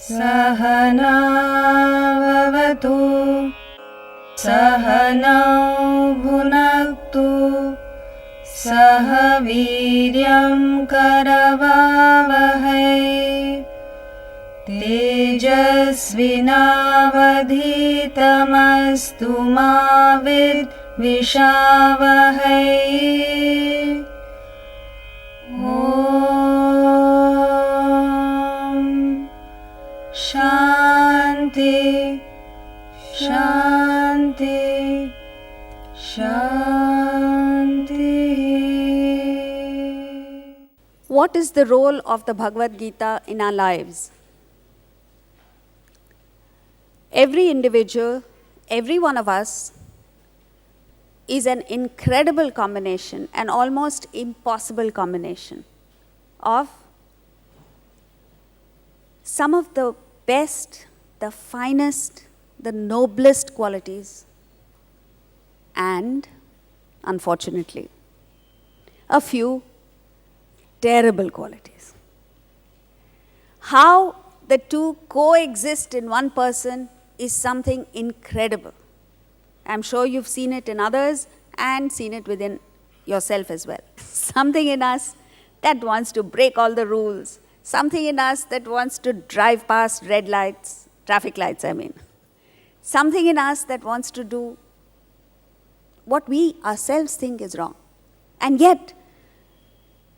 Sahana vavatu Sahanau bhunaktu Sahaviryam karavavahai Tejasvinavadhitamastu ma vidvishavahai. Om Shanti Shanti Shanti. What is the role of the Bhagavad Gita in our lives? Every individual, every one of us is an incredible combination, an almost impossible combination of some of the best, the finest, the noblest qualities, and, unfortunately, a few terrible qualities. How the two coexist in one person is something incredible. I'm sure you've seen it in others and seen it within yourself as well. Something in us that wants to break all the rules. Something in us that wants to drive past red lights, traffic lights, I mean. Something in us that wants to do what we ourselves think is wrong. And yet,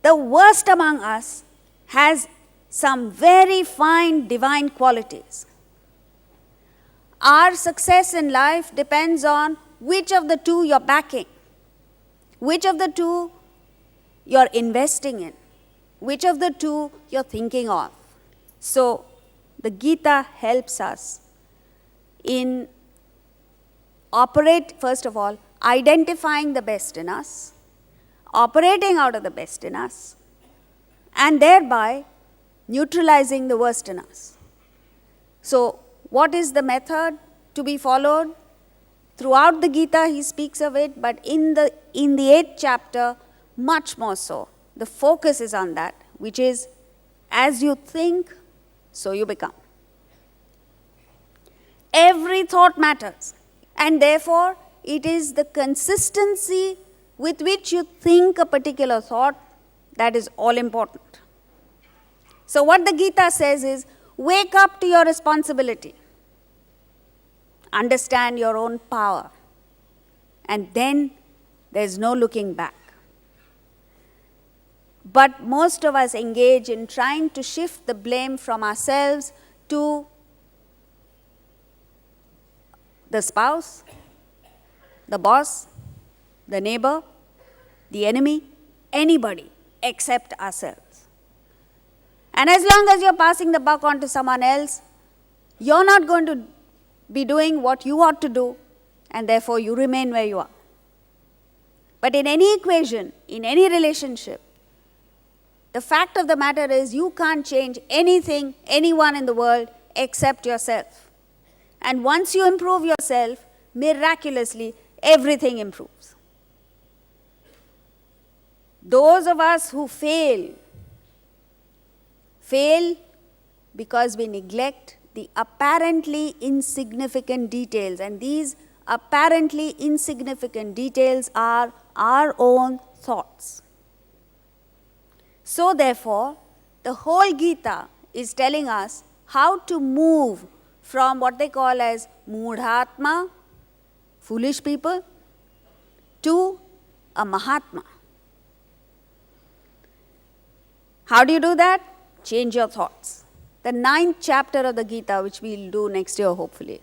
the worst among us has some very fine divine qualities. Our success in life depends on which of the two you're backing, which of the two you're investing in, which of the two you're thinking of. So, the Gita helps us in first of all, identifying the best in us, operating out of the best in us, and thereby neutralizing the worst in us. So, what is the method to be followed? Throughout the Gita, he speaks of it, but in the 8th chapter, much more so. The focus is on that, which is, as you think, so you become. Every thought matters, and therefore, it is the consistency with which you think a particular thought that is all important. So what the Gita says is, wake up to your responsibility. Understand your own power. And then there's no looking back. But most of us engage in trying to shift the blame from ourselves to the spouse, the boss, the neighbor, the enemy, anybody except ourselves. And as long as you're passing the buck on to someone else, you're not going to be doing what you ought to do, and therefore you remain where you are. But in any equation, in any relationship, the fact of the matter is you can't change anything, anyone in the world except yourself. And once you improve yourself, miraculously, everything improves. Those of us who fail because we neglect the apparently insignificant details, and these apparently insignificant details are our own thoughts. So therefore, the whole Gita is telling us how to move from what they call as mudhatma, foolish people, to a mahatma. How do you do that? Change your thoughts. The 9th chapter of the Gita, which we'll do next year hopefully,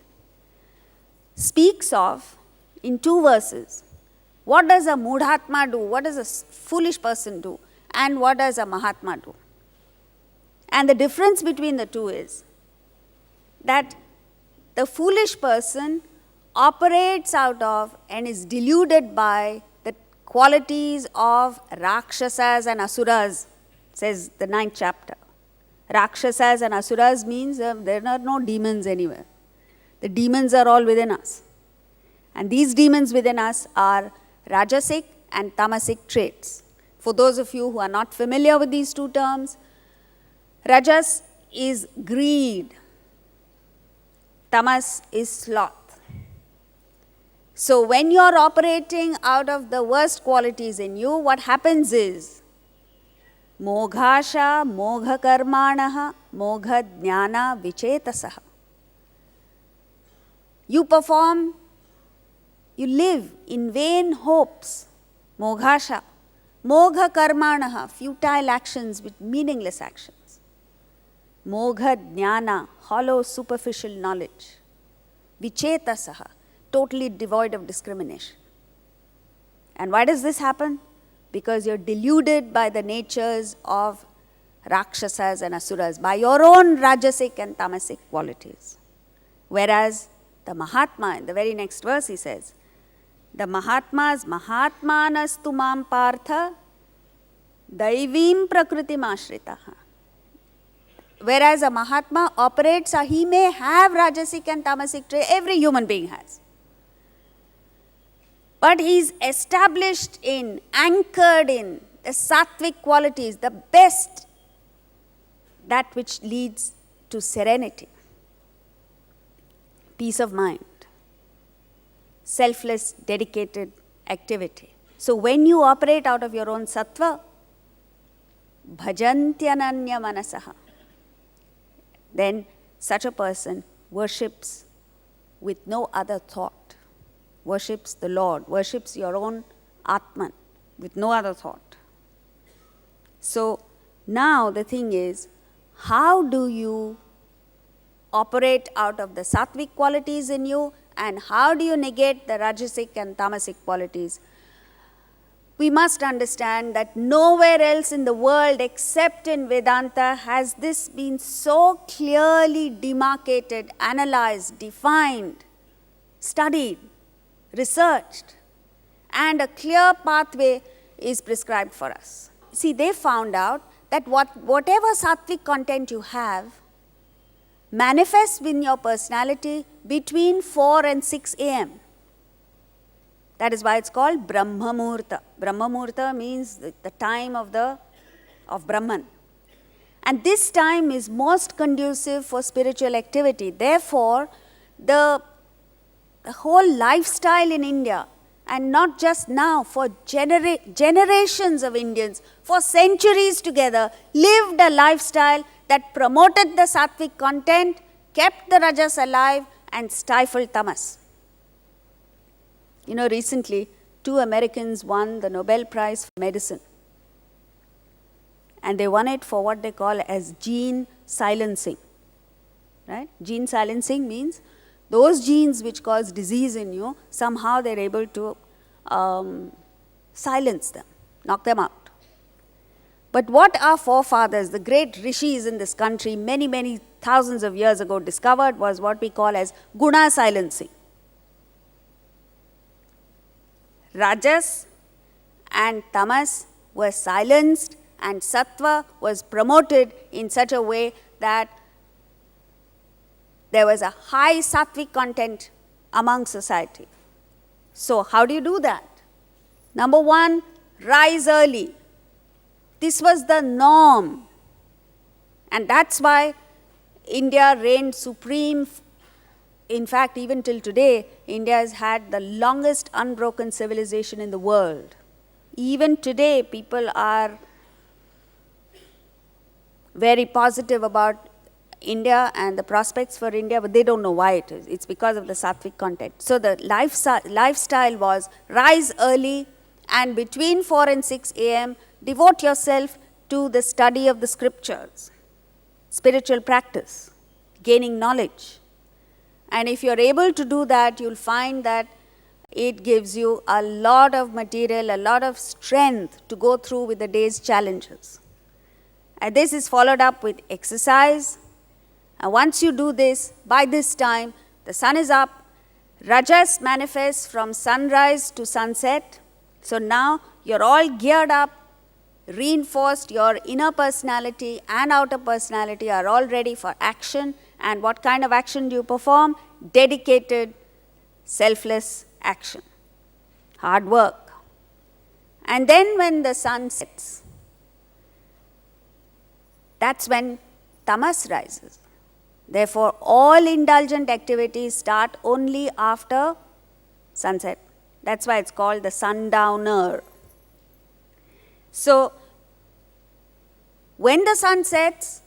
speaks of, in 2 verses, what does a mudhatma do, what does a foolish person do, and what does a mahatma do. And the difference between the two is that the foolish person operates out of and is deluded by the qualities of Rakshasas and Asuras, says the 9th chapter. Rakshasas and Asuras means there are no demons anywhere. The demons are all within us. And these demons within us are Rajasic and Tamasic traits. For those of you who are not familiar with these two terms, Rajas is greed, tamas is sloth. So when you are operating out of the worst qualities in you, what happens is moghasha, mogha karmanaha, mogha jnana vichetasaha. You perform, you live in vain hopes, moghasha, mogha karmanaha, futile actions with meaningless actions. Mogha jnana, hollow superficial knowledge. Vichetasaha, totally devoid of discrimination. And why does this happen? Because you're deluded by the natures of Rakshasas and Asuras, by your own Rajasic and Tamasic qualities. Whereas the Mahatma, in the very next verse he says, the Mahatmas, Mahatmanastu mam partha, daivim prakritim ashritaha. Whereas a Mahatma operates, he may have Rajasic and Tamasic trait, every human being has. But he is established in, anchored in the sattvic qualities, the best, that which leads to serenity, peace of mind, selfless, dedicated activity. So when you operate out of your own sattva, bhajantyananya manasaha, then such a person worships with no other thought, worships the Lord, worships your own Atman with no other thought. So now the thing is, how do you operate out of the sattvic qualities in you, and how do you negate the Rajasic and Tamasic qualities? We must understand that nowhere else in the world except in Vedanta has this been so clearly demarcated, analyzed, defined, studied, researched, and a clear pathway is prescribed for us. See, they found out that whatever sattvic content you have manifests in your personality between 4 and 6 a.m. That is why it's called Brahma Muhurta. Brahma Muhurta means the time of Brahman. And this time is most conducive for spiritual activity. Therefore, the whole lifestyle in India, and not just now, for generations of Indians, for centuries together, lived a lifestyle that promoted the sattvic content, kept the rajas alive, and stifled tamas. You know, recently, 2 Americans won the Nobel Prize for Medicine. And they won it for what they call as gene silencing. Right? Gene silencing means those genes which cause disease in you, somehow they're able to silence them, knock them out. But what our forefathers, the great rishis in this country, many, many thousands of years ago discovered was what we call as guna silencing. Rajas and tamas were silenced and sattva was promoted in such a way that there was a high sattvic content among society. So how do you do that? Number 1, rise early. This was the norm. And that's why India reigned supreme. In fact, even till today, India has had the longest unbroken civilization in the world. Even today, people are very positive about India and the prospects for India, but they don't know why it is. It's because of the sattvic content. So the lifestyle was rise early, and between 4 and 6 a.m., devote yourself to the study of the scriptures, spiritual practice, gaining knowledge. And if you're able to do that, you'll find that it gives you a lot of material, a lot of strength to go through with the day's challenges. And this is followed up with exercise. And once you do this, by this time, the sun is up, rajas manifests from sunrise to sunset. So now you're all geared up, reinforced, your inner personality and outer personality are all ready for action. And what kind of action do you perform? Dedicated, selfless action, hard work. And then when the sun sets, that's when tamas rises. Therefore, all indulgent activities start only after sunset. That's why it's called the sundowner. So, when the sun sets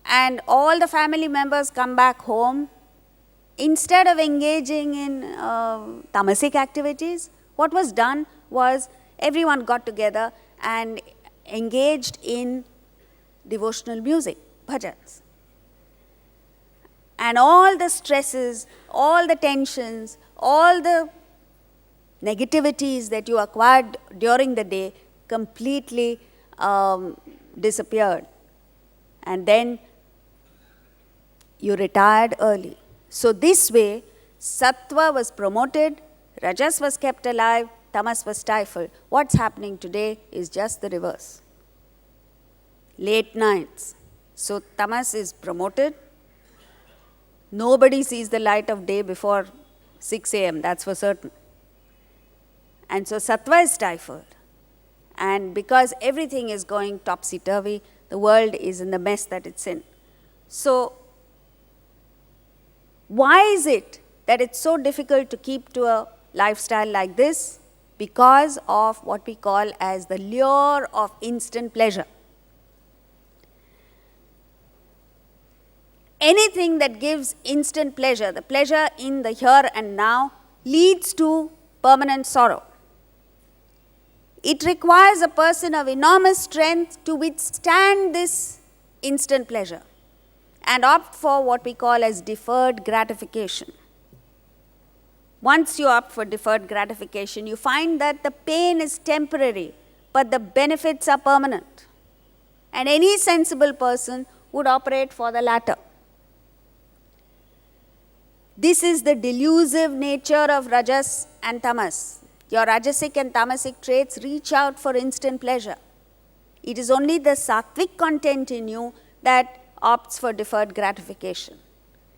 and all the family members come back home, instead of engaging in tamasic activities, what was done was everyone got together and engaged in devotional music, bhajans. And all the stresses, all the tensions, all the negativities that you acquired during the day completely disappeared. And then you retired early. So this way, sattva was promoted, rajas was kept alive, tamas was stifled. What's happening today is just the reverse. Late nights. So tamas is promoted. Nobody sees the light of day before 6 a.m., that's for certain. And so sattva is stifled. And because everything is going topsy-turvy, the world is in the mess that it's in. So, why is it that it's so difficult to keep to a lifestyle like this? Because of what we call as the lure of instant pleasure. Anything that gives instant pleasure, the pleasure in the here and now, leads to permanent sorrow. It requires a person of enormous strength to withstand this instant pleasure and opt for what we call as deferred gratification. Once you opt for deferred gratification, you find that the pain is temporary, but the benefits are permanent. And any sensible person would operate for the latter. This is the delusive nature of rajas and tamas. Your rajasic and tamasic traits reach out for instant pleasure. It is only the sattvic content in you that opts for deferred gratification.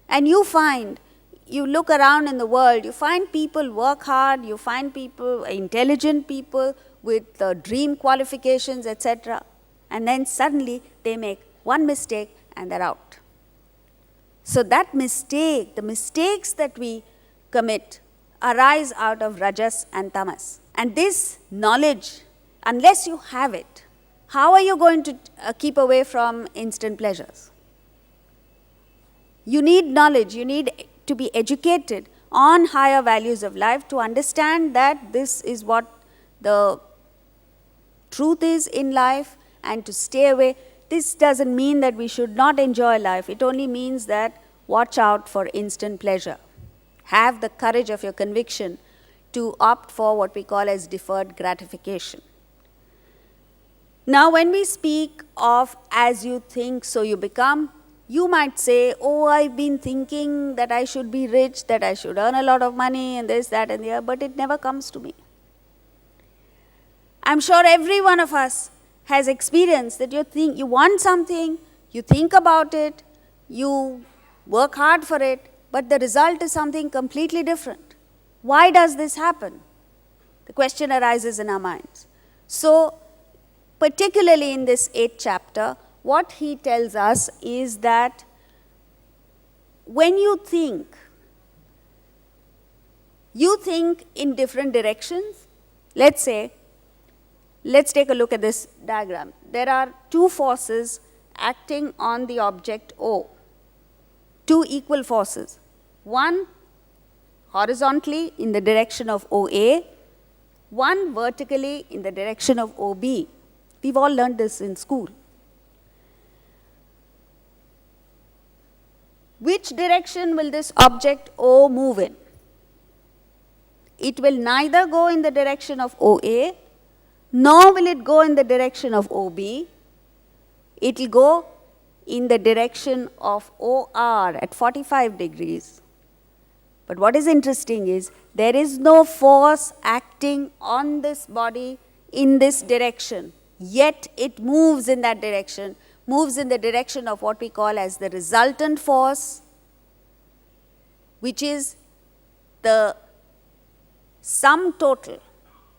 And you find, you look around in the world, you find people work hard, you find people, intelligent people with dream qualifications, etc. And then suddenly they make one mistake and they're out. So that mistake, the mistakes that we commit, arise out of rajas and tamas. And this knowledge, unless you have it, how are you going to keep away from instant pleasures? You need knowledge, you need to be educated on higher values of life to understand that this is what the truth is in life and to stay away. This doesn't mean that we should not enjoy life. It only means that watch out for instant pleasure. Have the courage of your conviction to opt for what we call as deferred gratification. Now, when we speak of as you think, so you become, you might say, oh, I've been thinking that I should be rich, that I should earn a lot of money, and this, that, and the other, but it never comes to me. I'm sure every one of us has experienced that you want something, you think about it, you work hard for it, but the result is something completely different. Why does this happen? The question arises in our minds. So, particularly in this 8th chapter, what he tells us is that when you think in different directions. Let's say, let's take a look at this diagram. There are two forces acting on the object O, two equal forces. One horizontally in the direction of OA, one vertically in the direction of OB. We've all learned this in school. Which direction will this object O move in? It will neither go in the direction of OA, nor will it go in the direction of OB. It will go in the direction of OR at 45 degrees. But what is interesting is there is no force acting on this body in this direction, yet it moves in that direction, moves in the direction of what we call as the resultant force, which is the sum total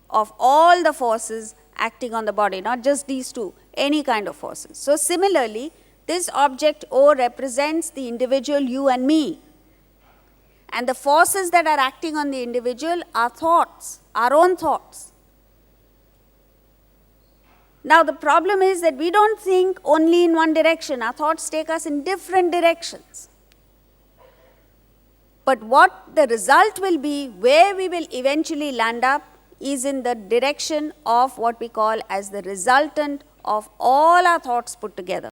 of all the forces acting on the body, not just these two, any kind of forces. So similarly, This object O represents the individual you and me. And the forces that are acting on the individual are thoughts, our own thoughts. Now the problem is that we don't think only in one direction. Our thoughts take us in different directions. But what the result will be, where we will eventually land up, is in the direction of what we call as the resultant of all our thoughts put together.